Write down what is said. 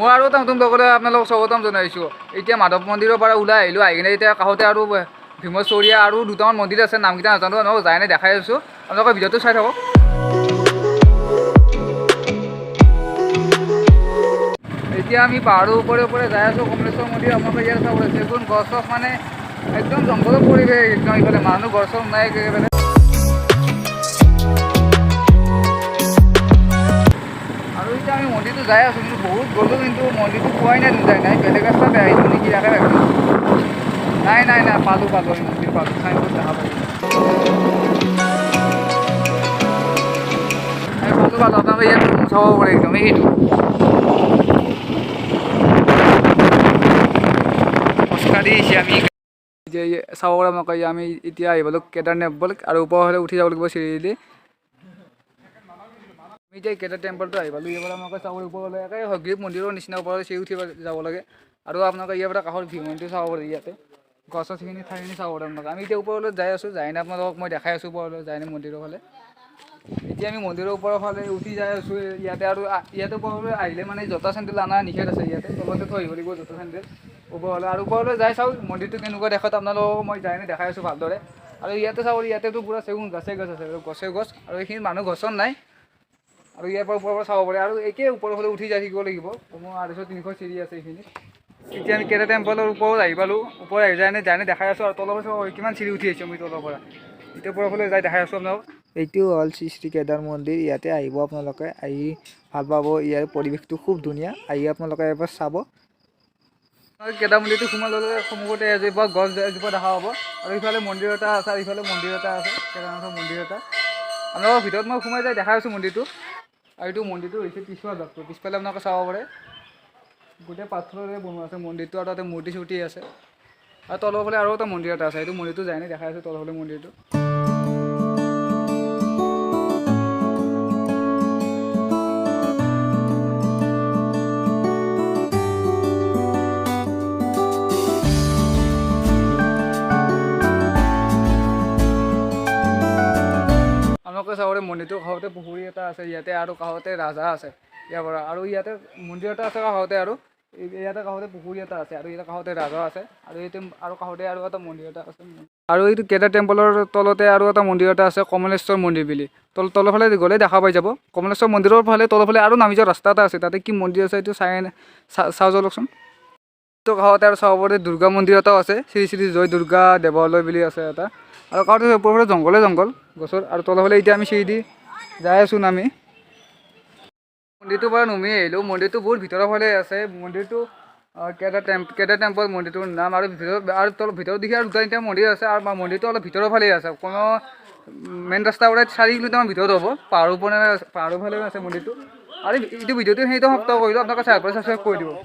মই আৰু নতুন লগতে আপোনালোকক স্বাগতম জনাইছোঁ। এতিয়া মাধৱ মন্দিৰৰ পৰা ওলাই আহিলোঁ, আহি কিনে এতিয়া কাষতে আৰু ভীমচৰীয়া আৰু দুটামান মন্দিৰ আছে, নামকেইটা নাজানো, আপোনালোকক যাই দেখাই আছোঁ। আপোনালোকে ভিডিঅ'টো চাই থাকক। এতিয়া আমি পাহাৰৰ ওপৰে যাই আছোঁ, কমলেশ্বৰ মন্দিৰ। আপোনালোকে ইয়াত চাব চেগুন গছ চছ মানে একদম জংঘলৰ পৰিৱেশ, একদম ইফালে মানুহ গছ চছ নাই একেবাৰে। আৰু এতিয়া আমি মন্দিৰটো যাই আছোঁ, কিন্তু বহুত গ'লোঁ, কিন্তু মন্দিৰটো পোৱাই নাই, নাই বেলেগ ৰাস্তাতে আহিছোঁ নেকি তাকে ভাবিছোঁ। নাই পালোঁ আমি মন্দিৰ পালোঁ, চাইনবোৰ্ড দেখা পাইছোঁ। পালোঁ আপোনালোকে ইয়াত চাব পাৰে, একদম এইটো খোজকাঢ়ি আহিছে আমি যে চাব পাৰে। আপোনালোকে আমি এতিয়া আহি পালোঁ কেদাৰ টেম্পল, আৰু ওপৰৰ ফালে উঠি যাব লাগিব চিৰিদি। আমি এতিয়া কেদাৰ টেম্পলটো আহি পালোঁ। ইয়াৰ পৰা আপোনালোকে চাব ওপৰলৈ একে হয়গ্ৰীৱ মন্দিৰৰ নিচিনা ওপৰলৈ চিৰি উঠি যাব লাগে। আৰু আপোনালোকে ইয়াৰ পৰা কাষৰ ভীম মন্দিৰ চাব পাৰে, ইয়াতে গছ গছখিনি ঠাইখিনি চাব পাৰে আপোনালোকে। আমি এতিয়া ওপৰলৈ যাই আছোঁ, যাই আপোনালোকক মই দেখাই আছোঁ ওপৰলৈ যাই মন্দিৰৰ ফালে। এতিয়া আমি মন্দিৰৰ ওপৰৰ ফালে উঠি যাই আছোঁ। ইয়াতে আৰু ইয়াতে ওপৰলৈ আহিলে মানে জোতা চেণ্ডেল অনা নিষেধ আছে, ইয়াতে তলতে থৈ আহিব লাগিব জোতা চেণ্ডেল ওপৰলৈ। আৰু ওপৰলৈ যাই চাওঁ মন্দিৰটো কেনেকুৱা দেখাত, আপোনালোকক মই যাই দেখাই আছোঁ ভালদৰে। আৰু ইয়াতে চাব, ইয়াতেতো পুৰা চেগুন গছে গছ আছে, গছ আৰু এইখিনি মানুহ গছৰ নাই। আৰু ইয়াৰ পৰা ওপৰৰ পৰা চাব পাৰে, আৰু একে ওপৰৰ ফালে উঠি যাই থাকিব লাগিব। মোৰ 250-300 চিৰি আছে এইখিনি। এতিয়া আমি কেদাৰ টেম্পলৰ ওপৰত আহি পালোঁ, ওপৰত আহি যাই দেখাই আছোঁ। আৰু তলৰ পৰা কিমান চিৰি উঠি আহিছোঁ আমি তলৰ পৰা, এতিয়া ওপৰৰ ফালে যাই দেখাই আছোঁ আপোনালোকক। এইটো হ'ল শ্ৰী শ্ৰী কেদাৰ মন্দিৰ। ইয়াতে আহিব আপোনালোকে, আহি ভাল পাব। ইয়াৰ পৰিৱেশটো খুব ধুনীয়া, আহি আপোনালোকে এবাৰ চাব। কেদাৰ মন্দিৰটো সোমাই ল'লে সন্মুখতে এজোপা গছ এজোপা দেখা পাব, আৰু ইফালে মন্দিৰ এটা আছে, আৰু ইফালে মন্দিৰ এটা আছে, কেদাৰনাথৰ মন্দিৰ এটা। আপোনালোকৰ ভিতৰত মই সোমাই যাই দেখাই আছোঁ মন্দিৰটো। আৰু এইটো মন্দিৰটো হৈছে পিছফালে ভাগটো, পিছফালে আপোনালোকে চাব পাৰে গোটেই পাথৰৰে বনোৱা আছে মন্দিৰটো, আৰু তাতে মূৰ্তি চূৰ্তি আছে। আৰু তলৰ ফালে আৰু এটা মন্দিৰ এটা আছে, সেইটো মন্দিৰটো যাই দেখাই আছোঁ তলৰ ফালে মন্দিৰটো। আপোনালোকে চাব পাৰে মন্দিৰটোৰ কাষতে পুখুৰী এটা আছে, ইয়াতে আৰু কাষতে ৰাজা আছে ইয়াৰ পৰা। আৰু ইয়াতে মন্দিৰ এটা আছে কাষতে, আৰু ইয়াতে কাষতে পুখুৰী এটা আছে, আৰু ইয়াতে কাষতে ৰাজা আছে, আৰু এইটো আৰু কাষতে আৰু এটা মন্দিৰ এটা আছে। আৰু এইটো কেদাৰ টেম্পলৰ তলতে আৰু এটা মন্দিৰ এটা আছে, কমলেশ্বৰ মন্দিৰ বুলি। তলৰ ফালে গ'লে দেখা পাই যাব। কমলেশ্বৰ মন্দিৰৰ ফালে তলৰ ফালে আৰু নামি যোৱা ৰাস্তা এটা আছে, তাতে কি মন্দিৰ আছে এইটো চাই যাওকচোন। তো কাষতে আৰু চাব পাৰে দুৰ্গা মন্দিৰ এটাও আছে, শ্ৰী শ্ৰী জয় দুৰ্গা দেৱালয় বুলি আছে এটা। আৰু কাষতে ওপৰৰ ফালে জংঘল গছৰ, আৰু তলৰ ফালে এতিয়া আমি চিৰি দি যাই আছোঁ নামি। মন্দিৰটোৰ পৰা নামি আহিলোঁ। মন্দিৰটো বহুত ভিতৰৰ ফালে আছে। মন্দিৰটো কেদাৰ টেম্পল মন্দিৰটোৰ নাম। আৰু ভিতৰত দেখি আৰু 2-3টা মন্দিৰ আছে, আৰু মন্দিৰটো অলপ ভিতৰৰ ফালে আছে। কোনো মেইন ৰাস্তাৰ পৰা 4 কিলোমিটাৰমান ভিতৰত হ'ব, পাহাৰৰ ফালে আছে মন্দিৰটো। আৰু এইটো ভিডিঅ'টো সেইটো সমাপ্ত কৰিলোঁ। আপোনালোকে ছাবস্ক্ৰাইব কৰি দিব।